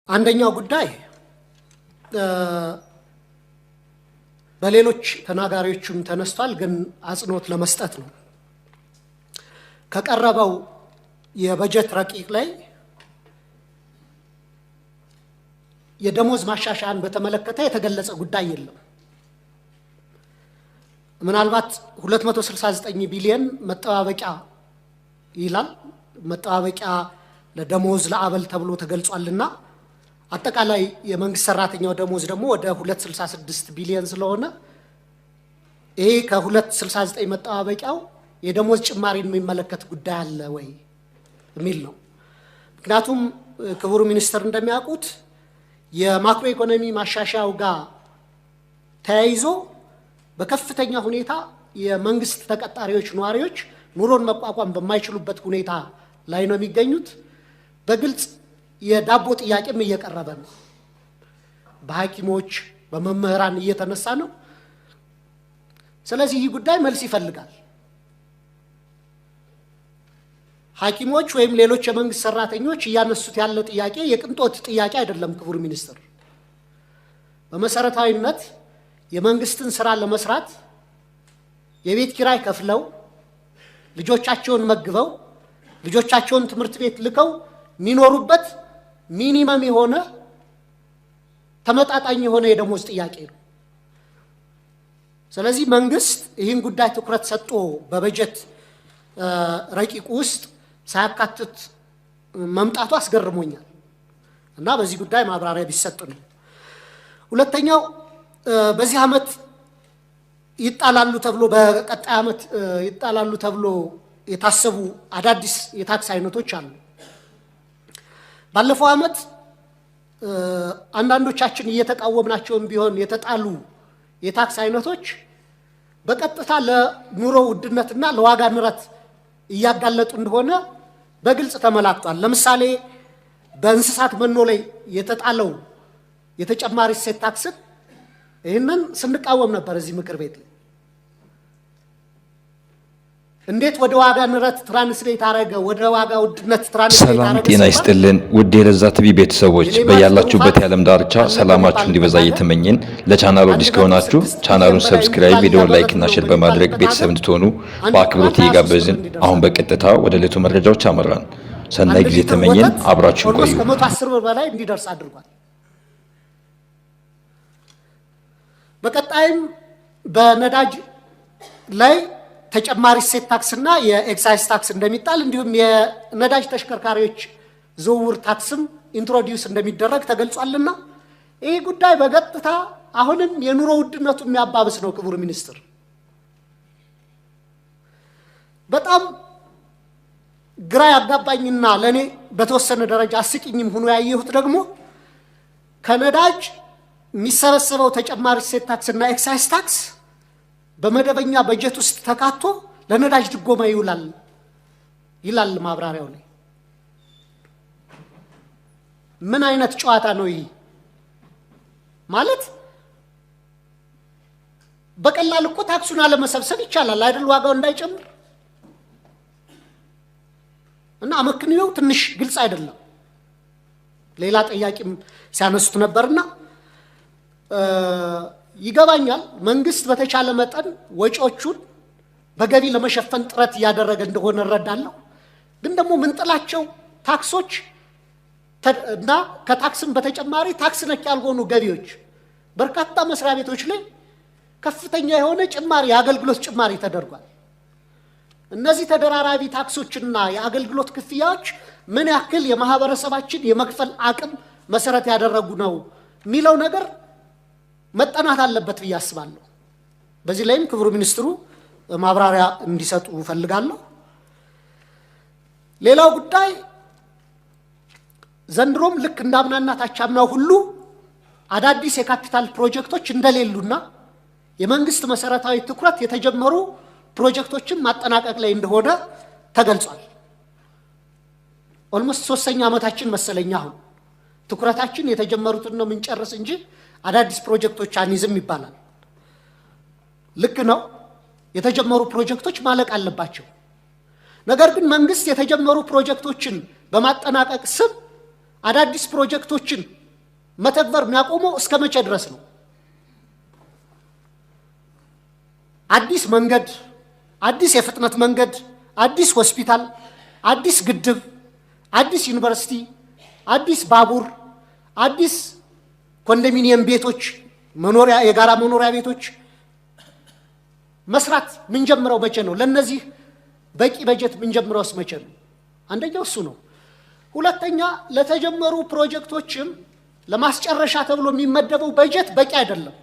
አንደኛው ጉዳይ በሌሎች ተናጋሪዎችም ተነስቷል ግን አጽንኦት ለመስጠት ነው። ከቀረበው የበጀት ረቂቅ ላይ የደሞዝ ማሻሻያን በተመለከተ የተገለጸ ጉዳይ የለም። ምናልባት 269 ቢሊዮን መጠባበቂያ ይላል። መጠባበቂያ ለደሞዝ ለአበል ተብሎ ተገልጿልና አጠቃላይ የመንግስት ሰራተኛው ደሞዝ ደግሞ ወደ 266 ቢሊዮን ስለሆነ ይሄ ከ269 መጠባበቂያው የደሞዝ ጭማሪን የሚመለከት ጉዳይ አለ ወይ የሚል ነው። ምክንያቱም ክቡር ሚኒስትር እንደሚያውቁት የማክሮ ኢኮኖሚ ማሻሻያው ጋር ተያይዞ በከፍተኛ ሁኔታ የመንግስት ተቀጣሪዎች ነዋሪዎች ኑሮን መቋቋም በማይችሉበት ሁኔታ ላይ ነው የሚገኙት። በግልጽ የዳቦ ጥያቄም እየቀረበ ነው። በሐኪሞች በመምህራን እየተነሳ ነው። ስለዚህ ይህ ጉዳይ መልስ ይፈልጋል። ሐኪሞች ወይም ሌሎች የመንግስት ሰራተኞች እያነሱት ያለው ጥያቄ የቅንጦት ጥያቄ አይደለም። ክቡር ሚኒስትር፣ በመሰረታዊነት የመንግስትን ስራ ለመስራት የቤት ኪራይ ከፍለው ልጆቻቸውን መግበው ልጆቻቸውን ትምህርት ቤት ልከው የሚኖሩበት ሚኒመም የሆነ ተመጣጣኝ የሆነ የደሞዝ ጥያቄ ነው። ስለዚህ መንግስት ይህን ጉዳይ ትኩረት ሰጥቶ በበጀት ረቂቁ ውስጥ ሳያካትት መምጣቱ አስገርሞኛል እና በዚህ ጉዳይ ማብራሪያ ቢሰጥ ነው። ሁለተኛው በዚህ ዓመት ይጣላሉ ተብሎ በቀጣይ ዓመት ይጣላሉ ተብሎ የታሰቡ አዳዲስ የታክስ አይነቶች አሉ። ባለፈው ዓመት አንዳንዶቻችን እየተቃወምናቸውም ቢሆን የተጣሉ የታክስ አይነቶች በቀጥታ ለኑሮ ውድነትና ለዋጋ ንረት እያጋለጡ እንደሆነ በግልጽ ተመላክቷል። ለምሳሌ በእንስሳት መኖ ላይ የተጣለው የተጨማሪ እሴት ታክስን ይህንን ስንቃወም ነበር እዚህ ምክር ቤት ላይ። እንዴት ወደ ዋጋ ንረት ትራንስሌት አረገ? ወደ ዋጋ ውድነት ትራንስሌት አረገ? ሰላም ጤና ይስጥልን ውድ የለዛ ቲቪ ቤተሰቦች በያላችሁበት የዓለም ዳርቻ ሰላማችሁ እንዲበዛ እየተመኘን ለቻናሉ አዲስ ከሆናችሁ ቻናሉን ሰብስክራይብ፣ ቪዲዮውን ላይክ እና ሼር በማድረግ ቤተሰብ እንድትሆኑ በአክብሮት እየጋበዝን አሁን በቀጥታ ወደ ዕለቱ መረጃዎች አመራን። ሰናይ ጊዜ ተመኘን። አብራችሁን ቆዩ። ከ110 ብር በላይ እንዲደርስ አድርጓል። በቀጣይም በነዳጅ ላይ ተጨማሪ እሴት ታክስና የኤክሳይዝ ታክስ እንደሚጣል እንዲሁም የነዳጅ ተሽከርካሪዎች ዝውውር ታክስም ኢንትሮዲዩስ እንደሚደረግ ተገልጿልና ይህ ጉዳይ በቀጥታ አሁንም የኑሮ ውድነቱ የሚያባብስ ነው። ክቡር ሚኒስትር፣ በጣም ግራ ያጋባኝና ለኔ በተወሰነ ደረጃ አስቂኝም ሆኖ ያየሁት ደግሞ ከነዳጅ የሚሰበሰበው ተጨማሪ እሴት ታክስና ኤክሳይዝ ታክስ በመደበኛ በጀት ውስጥ ተካቶ ለነዳጅ ድጎማ ይላል ማብራሪያው ላይ። ምን አይነት ጨዋታ ነው ይህ? ማለት በቀላል እኮ ታክሱን አለመሰብሰብ ይቻላል አይደል? ዋጋው እንዳይጨምር እና አመክንዮው ትንሽ ግልጽ አይደለም። ሌላ ጥያቄም ሲያነሱት ነበርና ይገባኛል። መንግስት በተቻለ መጠን ወጪዎቹን በገቢ ለመሸፈን ጥረት እያደረገ እንደሆነ እረዳለሁ። ግን ደግሞ ምንጥላቸው ታክሶች እና ከታክስም በተጨማሪ ታክስ ነክ ያልሆኑ ገቢዎች በርካታ መስሪያ ቤቶች ላይ ከፍተኛ የሆነ ጭማሪ የአገልግሎት ጭማሪ ተደርጓል። እነዚህ ተደራራቢ ታክሶችና የአገልግሎት ክፍያዎች ምን ያክል የማህበረሰባችን የመክፈል አቅም መሰረት ያደረጉ ነው የሚለው ነገር መጠናት አለበት ብዬ አስባለሁ። በዚህ ላይም ክቡር ሚኒስትሩ ማብራሪያ እንዲሰጡ ፈልጋለሁ። ሌላው ጉዳይ ዘንድሮም ልክ እንዳምናና ታቻምናው ሁሉ አዳዲስ የካፒታል ፕሮጀክቶች እንደሌሉና የመንግስት መሰረታዊ ትኩረት የተጀመሩ ፕሮጀክቶችን ማጠናቀቅ ላይ እንደሆነ ተገልጿል። ኦልሞስት 3ኛ ዓመታችን መሰለኛ አሁን ትኩረታችን የተጀመሩትን ነው የምንጨርስ እንጂ አዳዲስ ፕሮጀክቶች አንይዝም ይባላል። ልክ ነው፣ የተጀመሩ ፕሮጀክቶች ማለቅ አለባቸው። ነገር ግን መንግስት የተጀመሩ ፕሮጀክቶችን በማጠናቀቅ ስም አዳዲስ ፕሮጀክቶችን መተግበር የሚያቆመው እስከ መቼ ድረስ ነው? አዲስ መንገድ፣ አዲስ የፍጥነት መንገድ፣ አዲስ ሆስፒታል፣ አዲስ ግድብ፣ አዲስ ዩኒቨርሲቲ፣ አዲስ ባቡር፣ አዲስ ኮንዶሚኒየም ቤቶች፣ መኖሪያ የጋራ መኖሪያ ቤቶች መስራት ምን ጀምረው መቼ ነው? ለነዚህ በቂ በጀት ምን ጀምረውስ መቼ ነው? አንደኛው እሱ ነው። ሁለተኛ ለተጀመሩ ፕሮጀክቶችም ለማስጨረሻ ተብሎ የሚመደበው በጀት በቂ አይደለም።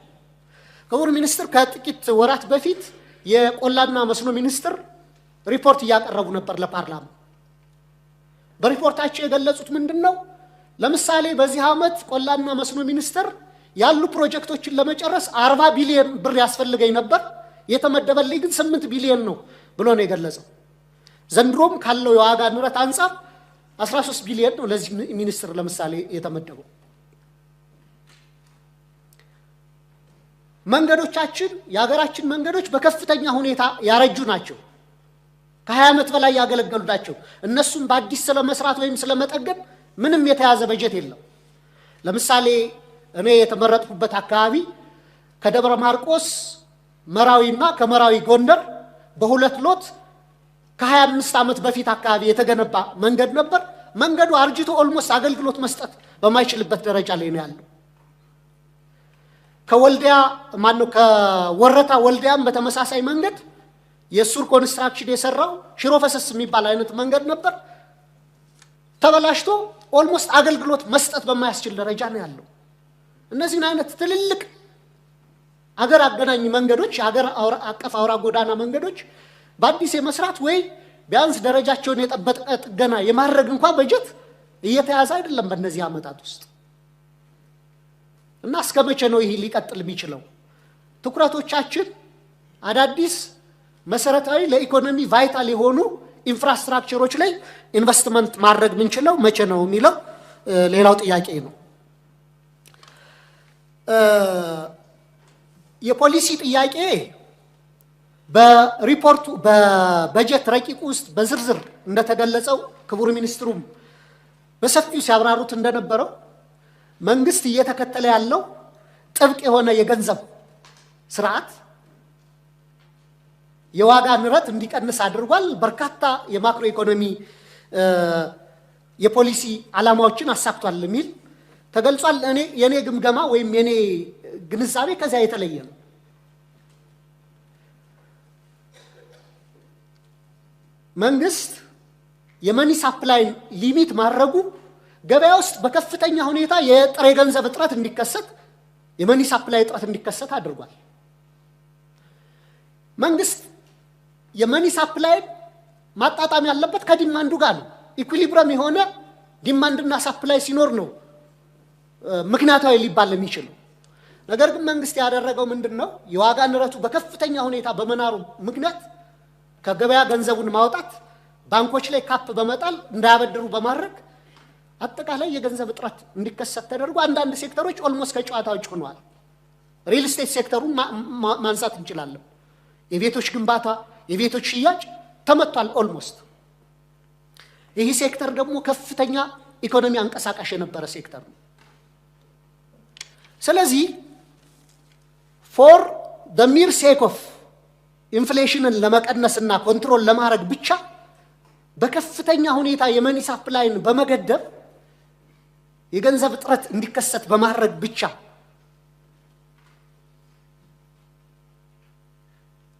ክቡር ሚኒስትር ከጥቂት ወራት በፊት የቆላና መስኖ ሚኒስትር ሪፖርት እያቀረቡ ነበር ለፓርላማ። በሪፖርታቸው የገለጹት ምንድነው? ለምሳሌ በዚህ ዓመት ቆላና መስኖ ሚኒስትር ያሉ ፕሮጀክቶችን ለመጨረስ 40 ቢሊዮን ብር ያስፈልገኝ ነበር፣ የተመደበልኝ ግን 8 ቢሊዮን ነው ብሎ ነው የገለጸው። ዘንድሮም ካለው የዋጋ ንረት አንፃር 13 ቢሊዮን ነው ለዚህ ሚኒስትር ለምሳሌ የተመደበው። መንገዶቻችን የሀገራችን መንገዶች በከፍተኛ ሁኔታ ያረጁ ናቸው። ከ20 ዓመት በላይ ያገለገሉ ናቸው። እነሱም በአዲስ ስለመስራት ወይም ስለመጠገን ምንም የተያዘ በጀት የለም። ለምሳሌ እኔ የተመረጥኩበት አካባቢ ከደብረ ማርቆስ መራዊና ከመራዊ ጎንደር በሁለት ሎት ከ25 ዓመት በፊት አካባቢ የተገነባ መንገድ ነበር። መንገዱ አርጅቶ ኦልሞስት አገልግሎት መስጠት በማይችልበት ደረጃ ላይ ነው ያለው። ከወልዲያ ከወረታ ወልዲያም በተመሳሳይ መንገድ የሱር ኮንስትራክሽን የሰራው ሽሮ ፈሰስ የሚባል አይነት መንገድ ነበር። ተበላሽቶ ኦልሞስት አገልግሎት መስጠት በማያስችል ደረጃ ነው ያለው። እነዚህን አይነት ትልልቅ አገር አገናኝ መንገዶች፣ አገር አቀፍ አውራ ጎዳና መንገዶች በአዲስ የመስራት ወይ ቢያንስ ደረጃቸውን የጠበቀ ጥገና የማድረግ እንኳን በጀት እየተያዘ አይደለም በእነዚህ ዓመታት ውስጥ። እና እስከ መቼ ነው ይሄ ሊቀጥል የሚችለው? ትኩረቶቻችን አዳዲስ መሰረታዊ ለኢኮኖሚ ቫይታል የሆኑ ኢንፍራስትራክቸሮች ላይ ኢንቨስትመንት ማድረግ ምንችለው መቼ ነው የሚለው ሌላው ጥያቄ ነው። የፖሊሲ ጥያቄ በሪፖርቱ በበጀት ረቂቅ ውስጥ በዝርዝር እንደተገለጸው ክቡር ሚኒስትሩም በሰፊው ሲያብራሩት እንደነበረው መንግስት እየተከተለ ያለው ጥብቅ የሆነ የገንዘብ ስርዓት የዋጋ ንረት እንዲቀንስ አድርጓል። በርካታ የማክሮ ኢኮኖሚ የፖሊሲ ዓላማዎችን አሳክቷል የሚል ተገልጿል። የኔ ግምገማ ወይም የኔ ግንዛቤ ከዚያ የተለየ ነው። መንግስት የመኒ ሳፕላይ ሊሚት ማድረጉ ገበያ ውስጥ በከፍተኛ ሁኔታ የጥሬ ገንዘብ እጥረት እንዲከሰት፣ የመኒ ሳፕላይ እጥረት እንዲከሰት አድርጓል። መንግስት የመኒ ሳፕላይ ማጣጣም ያለበት ከዲማንዱ ጋር ነው። ኢኩሊብረም የሆነ ዲማንድና ሳፕላይ ሲኖር ነው ምክንያታዊ ሊባል የሚችለው። ነገር ግን መንግስት ያደረገው ምንድነው? የዋጋ ንረቱ በከፍተኛ ሁኔታ በመናሩ ምክንያት ከገበያ ገንዘቡን ማውጣት፣ ባንኮች ላይ ካፕ በመጣል እንዳያበድሩ በማድረግ አጠቃላይ የገንዘብ እጥረት እንዲከሰት ተደርጎ አንዳንድ ሴክተሮች ኦልሞስት ከጨዋታ ውጭ ሆነዋል። ሪል ስቴት ሴክተሩን ማንሳት እንችላለን። የቤቶች ግንባታ፣ የቤቶች ሽያጭ ተመቷል ኦልሞስት። ይህ ሴክተር ደግሞ ከፍተኛ ኢኮኖሚ አንቀሳቃሽ የነበረ ሴክተር ነው። ስለዚህ ፎር the mere sake of ኢንፍሌሽንን ለመቀነስና ኮንትሮል ለማድረግ ብቻ በከፍተኛ ሁኔታ የመኒ ሳፕላይን በመገደብ የገንዘብ እጥረት እንዲከሰት በማድረግ ብቻ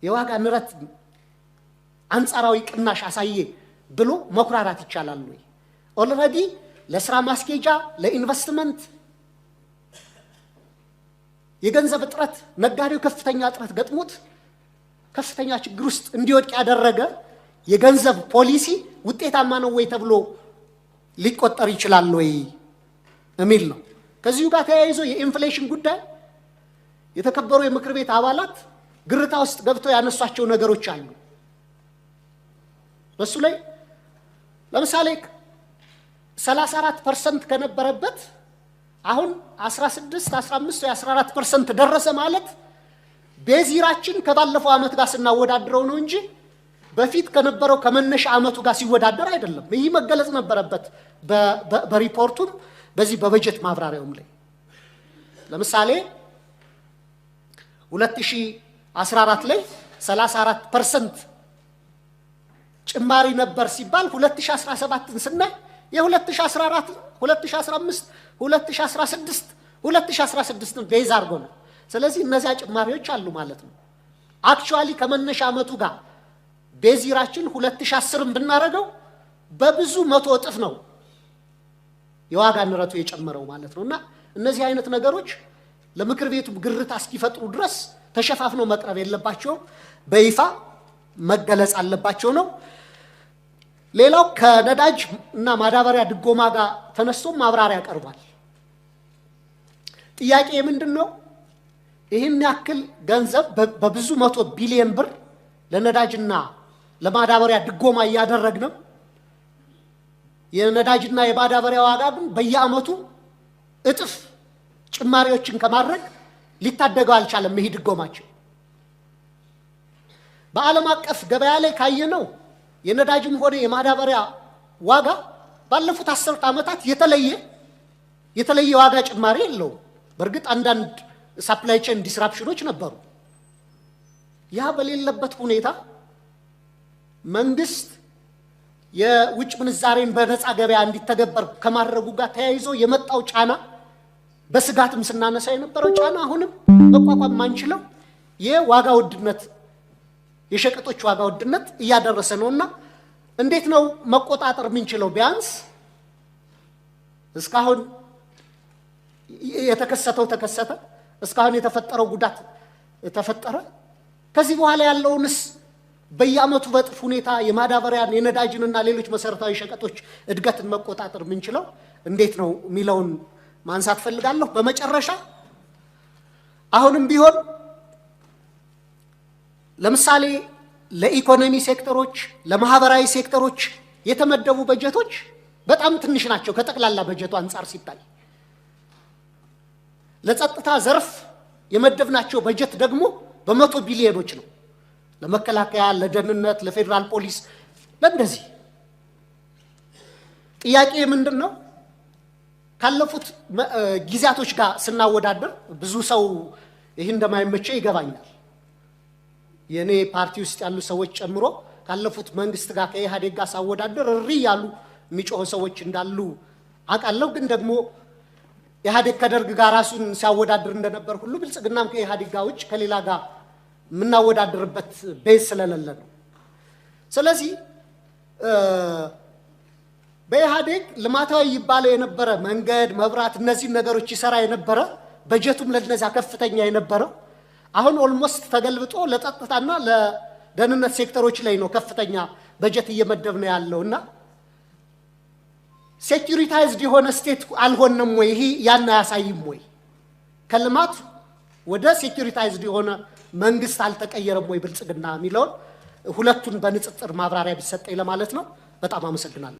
የዋጋ ንረት አንጻራዊ ቅናሽ አሳየ ብሎ መኩራራት ይቻላል ወይ? ኦልሬዲ ለስራ ማስኬጃ ለኢንቨስትመንት የገንዘብ እጥረት ነጋዴው ከፍተኛ እጥረት ገጥሞት ከፍተኛ ችግር ውስጥ እንዲወድቅ ያደረገ የገንዘብ ፖሊሲ ውጤታማ ነው ወይ ተብሎ ሊቆጠር ይችላል ወይ የሚል ነው። ከዚሁ ጋር ተያይዞ የኢንፍሌሽን ጉዳይ የተከበሩ የምክር ቤት አባላት ግርታ ውስጥ ገብተው ያነሷቸው ነገሮች አሉ። በሱ ላይ ለምሳሌ 34% ከነበረበት አሁን 16፣ 15 ወይ 14% ደረሰ ማለት ቤዚራችን ከባለፈው ዓመት ጋር ስናወዳድረው ነው እንጂ በፊት ከነበረው ከመነሻ ዓመቱ ጋር ሲወዳደር አይደለም። ይህ መገለጽ ነበረበት በሪፖርቱም በዚህ በበጀት ማብራሪያውም ላይ ለምሳሌ 2014 ላይ 34% ጭማሪ ነበር ሲባል 2017ን ስናይ የ2014 2015 2016ን ቤዝ አድርጎ ነው። ስለዚህ እነዚያ ጭማሪዎች አሉ ማለት ነው። አክቹአሊ ከመነሻ ዓመቱ ጋር ቤዚራችን 2010ን ብናረገው በብዙ መቶ እጥፍ ነው የዋጋ ንረቱ የጨመረው ማለት ነውና እነዚህ አይነት ነገሮች ለምክር ቤቱ ግርታ እስኪፈጥሩ ድረስ ተሸፋፍነው መቅረብ የለባቸውም፣ በይፋ መገለጽ አለባቸው ነው። ሌላው ከነዳጅ እና ማዳበሪያ ድጎማ ጋር ተነስቶ ማብራሪያ ቀርቧል። ጥያቄ ምንድነው? ይህን ያክል ገንዘብ በብዙ መቶ ቢሊዮን ብር ለነዳጅና ለማዳበሪያ ድጎማ እያደረግነው የነዳጅና የማዳበሪያ ዋጋ ግን በየዓመቱ እጥፍ ጭማሪዎችን ከማድረግ ሊታደገው አልቻለም። ይሄ ድጎማቸው በዓለም አቀፍ ገበያ ላይ ካየነው የነዳጅም ሆነ የማዳበሪያ ዋጋ ባለፉት 10 ዓመታት የተለየ ዋጋ ጭማሪ የለውም። በእርግጥ አንዳንድ ሰፕላይ ቼን ዲስራፕሽኖች ነበሩ። ያ በሌለበት ሁኔታ መንግስት የውጭ ምንዛሬን በነፃ ገበያ እንዲተገበር ከማድረጉ ጋር ተያይዞ የመጣው ጫና በስጋትም ስናነሳ የነበረው ጫና አሁንም መቋቋም ማንችለው የዋጋ ውድነት የሸቀጦች ዋጋ ውድነት እያደረሰ ነውና እንዴት ነው መቆጣጠር ምንችለው? ቢያንስ እስካሁን የተከሰተው ተከሰተ፣ እስካሁን የተፈጠረው ጉዳት ተፈጠረ። ከዚህ በኋላ ያለውንስ በየዓመቱ በጥፍ ሁኔታ የማዳበሪያን የነዳጅንና ሌሎች መሰረታዊ ሸቀጦች እድገትን መቆጣጠር ምንችለው እንዴት ነው የሚለውን ማንሳት ፈልጋለሁ። በመጨረሻ አሁንም ቢሆን ለምሳሌ ለኢኮኖሚ ሴክተሮች፣ ለማህበራዊ ሴክተሮች የተመደቡ በጀቶች በጣም ትንሽ ናቸው ከጠቅላላ በጀቱ አንፃር ሲታይ። ለጸጥታ ዘርፍ የመደብናቸው በጀት ደግሞ በመቶ ቢሊዮኖች ነው። ለመከላከያ፣ ለደህንነት፣ ለፌደራል ፖሊስ ለእንደዚህ። ጥያቄ ምንድነው? ካለፉት ጊዜያቶች ጋር ስናወዳደር ብዙ ሰው ይህ እንደማይመቸው ይገባኛል። የኔ ፓርቲ ውስጥ ያሉ ሰዎች ጨምሮ ካለፉት መንግስት ጋር ከኢህአዴግ ጋር ሳወዳደር እሪ ያሉ የሚጮሁ ሰዎች እንዳሉ አውቃለሁ። ግን ደግሞ ኢህአዴግ ከደርግ ጋር ራሱን ሲያወዳድር እንደነበር ሁሉ ብልጽግናም ከኢህአዴግ ጋር ውጭ ከሌላ ጋር የምናወዳድርበት ቤዝ ስለሌለ ነው። ስለዚህ በኢህአዴግ ልማታዊ ይባለው የነበረ መንገድ፣ መብራት፣ እነዚህ ነገሮች ይሰራ የነበረ በጀቱም ለነዛ ከፍተኛ የነበረው አሁን ኦልሞስት ተገልብጦ ለጸጥታና ለደህንነት ሴክተሮች ላይ ነው ከፍተኛ በጀት እየመደብነው ያለውና ሴኩሪታይዝድ የሆነ ስቴት አልሆነም ወይ? ይሄ ያን አያሳይም ወይ? ከልማት ወደ ሴኩሪታይዝድ የሆነ መንግስት አልተቀየረም ወይ ብልጽግና የሚለውን ሁለቱን በንጽጽር ማብራሪያ ቢሰጠኝ ለማለት ነው። በጣም አመሰግናለሁ።